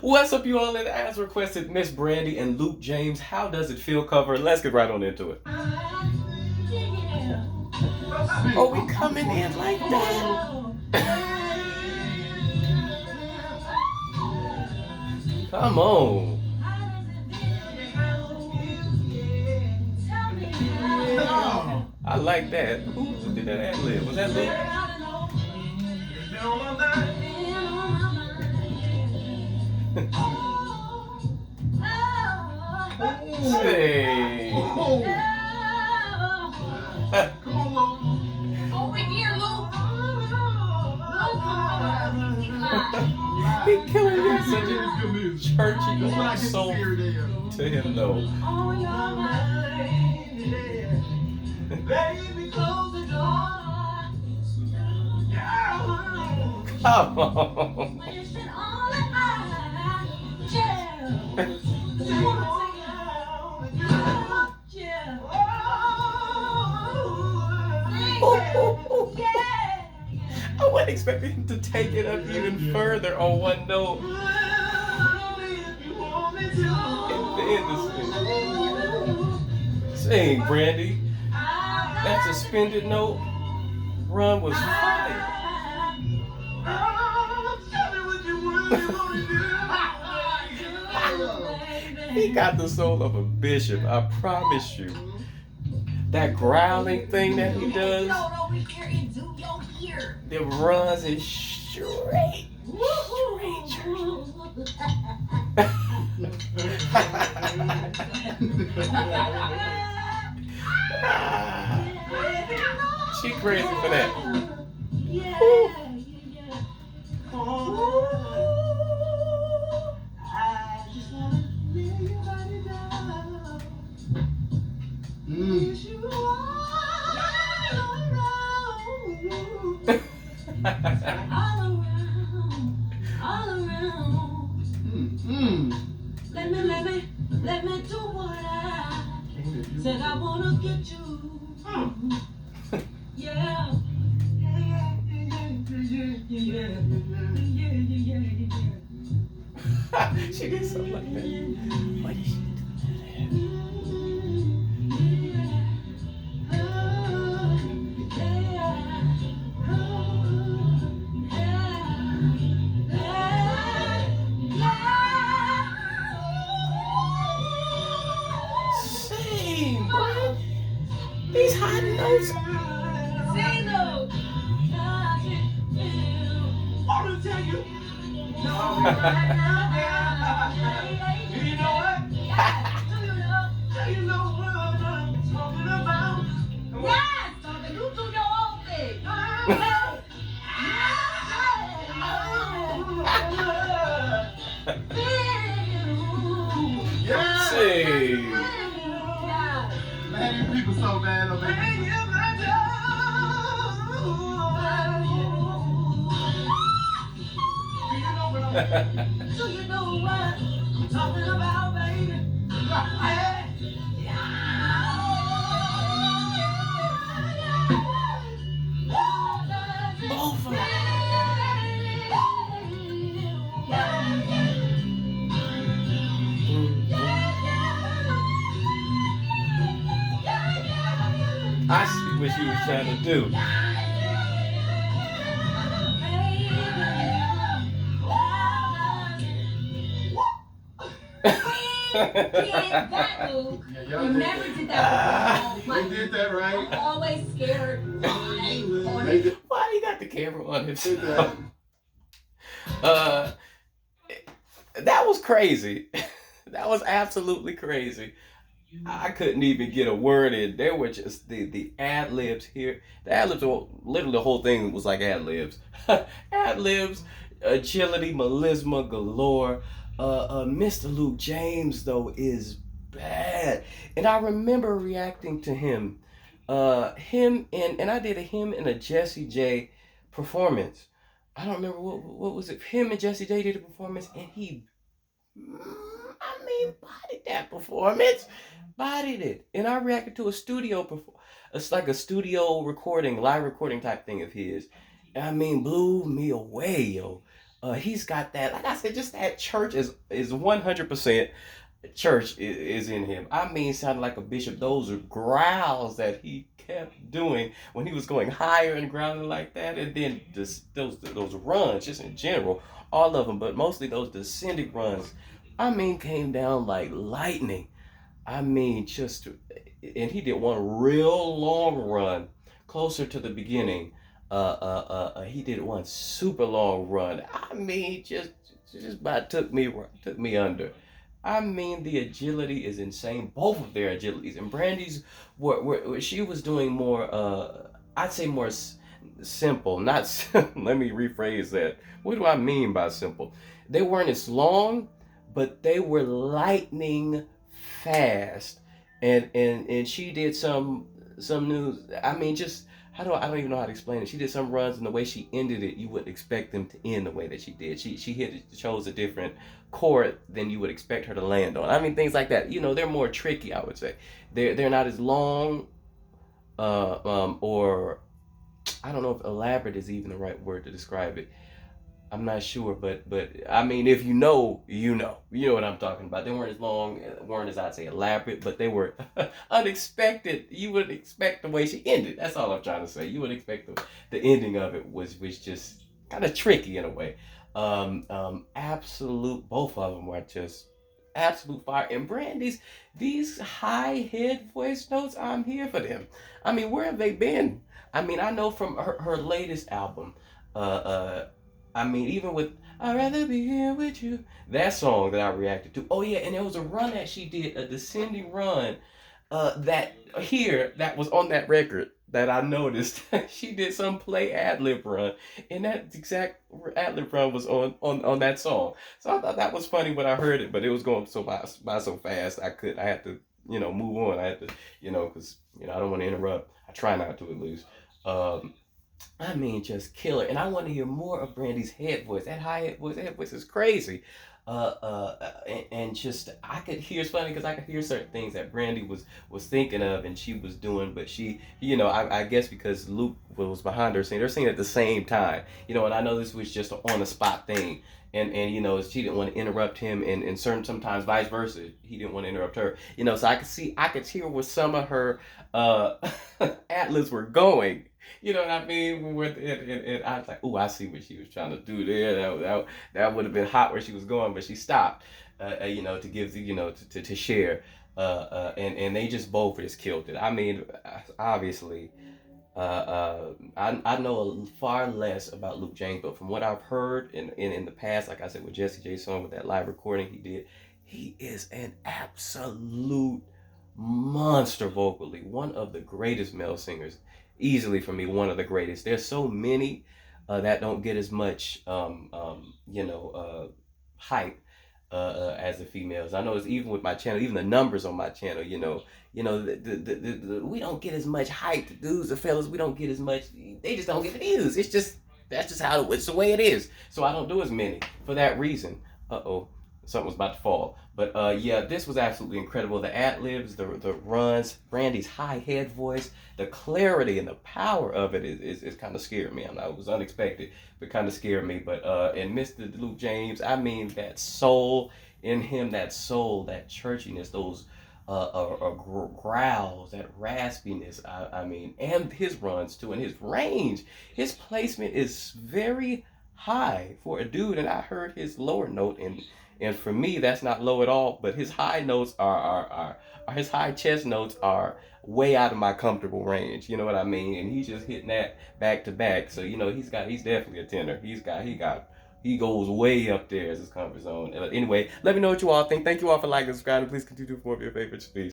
What's up, you all? And as requested, Miss Brandy and Luke James, How Does It Feel cover. Let's get right on into it. Oh, we coming in like that? Come on. Yeah. I like that. Who did that ad lib? Was that Luke? Hey. Over here, Luke. He killing me such a churchy soul to him though. Baby, close the door. Come on. I wasn't expecting him to take it up even further on one note. And then sing, Brandy. That suspended note run was fire. He got the soul of a bishop, I promise you. That growling thing that he does, the runs is straight. She crazy for that. All around. Let me do what I said I wanna get you. Yeah. She did something like that. Why did she do these high notes? Say no. Wanna tell you? No, you know what? Do you know what I'm talking about? Yes, talking. You do your own thing. Say. Man, these people so bad over here. Do you know what I'm talking about, baby? Over. I see what she was trying to do. That move. You never did that before. You did that right. I'm always scared. Why he got the camera on himself? That was crazy. That was absolutely crazy. I couldn't even get a word in. There were just the ad libs here. The ad libs, literally the whole thing was like ad libs. Ad libs, agility, melisma galore. Mr. Luke James though is bad, and I remember reacting to him, him and I did him in a Jessie J performance. I don't remember what was it. Him and Jessie J did a performance, and he, bodied that performance, bodied it, and I reacted to a studio It's like a studio recording, live recording type thing of his. Blew me away, yo. He's got that. Like I said, just that church is 100% church is in him. I mean, sounded like a bishop. Those are growls that he kept doing when he was going higher and growling like that, and then those runs, just in general, all of them, but mostly those descending runs. I mean, came down like lightning. I mean, just, and he did one real long run closer to the beginning. He did one super long run. I mean, just about took me under. I mean, the agility is insane. Both of their agilities, and Brandy's, what she was doing more. I'd say more simple. Not let me rephrase that. What do I mean by simple? They weren't as long, but they were lightning fast, and she did some news. I mean, just how do I don't even know how to explain it. She did some runs, and the way she ended it, you wouldn't expect them to end the way that she did. She chose a different chord than you would expect her to land on. I mean, things like that. You know, they're more tricky. I would say they're not as long, or I don't know if elaborate is even the right word to describe it. I'm not sure, but I mean, if you know, you know what I'm talking about. They weren't as long, weren't as I'd say elaborate, but they were unexpected. You would expect the way she ended. That's all I'm trying to say. You would expect the ending of it was just kind of tricky in a way. Absolute, both of them were just absolute fire. And Brandy's these high head voice notes, I'm here for them. I mean, where have they been? I mean, I know from her latest album, uh, uh, I mean, even with I'd rather be here with you, that song that I reacted to. Oh yeah, and there was a run that she did, a descending run, that was on that record that I noticed. She did some play ad lib run, and that exact ad lib run was on that song. So I thought that was funny when I heard it, but it was going by so fast. I had to move on. I had to because I don't want to interrupt. I try not to at least. Um, I mean, just killer. And I want to hear more of Brandy's head voice. That head voice is crazy. And just I could hear. It's funny because I could hear certain things that Brandy was thinking of and she was doing, but I guess because Luke was behind her singing, they're singing at the same time. And I know this was just an on the spot thing. And she didn't want to interrupt him, and sometimes vice versa, he didn't want to interrupt her. So I could hear where some of her uh atlas were going. You know what I mean? And I was like, "Ooh, I see what she was trying to do there. That would have been hot where she was going, but she stopped. To give to share. And they just both just killed it. I mean, obviously, I know far less about Luke James, but from what I've heard in the past, like I said with Jesse J Song with that live recording he did, he is an absolute monster vocally. One of the greatest male singers, easily for me, one of the greatest. There's so many that don't get as much hype as the females. I know it's even with my channel, even the numbers on my channel. We don't get as much hype. The dudes, the fellas, we don't get as much. They just don't get the views. That's just how it's the way it is. So I don't do as many for that reason. Something was about to fall. But yeah, this was absolutely incredible. The ad libs, the runs, Brandy's high head voice, the clarity and the power of it is kind of scared me. It was unexpected, but kind of scared me. But and Mr. Luke James, I mean, that soul in him, that soul, that churchiness, those growls, that raspiness. I mean, and his runs too, and his range, his placement is very high for a dude. And I heard his lower note, and for me, that's not low at all. But his high notes are his high chest notes are way out of my comfortable range. You know what I mean? And he's just hitting that back to back. So he's definitely a tenor. He goes way up there as his comfort zone. Anyway, let me know what you all think. Thank you all for liking and subscribing. Please continue to more of your favorites. Peace.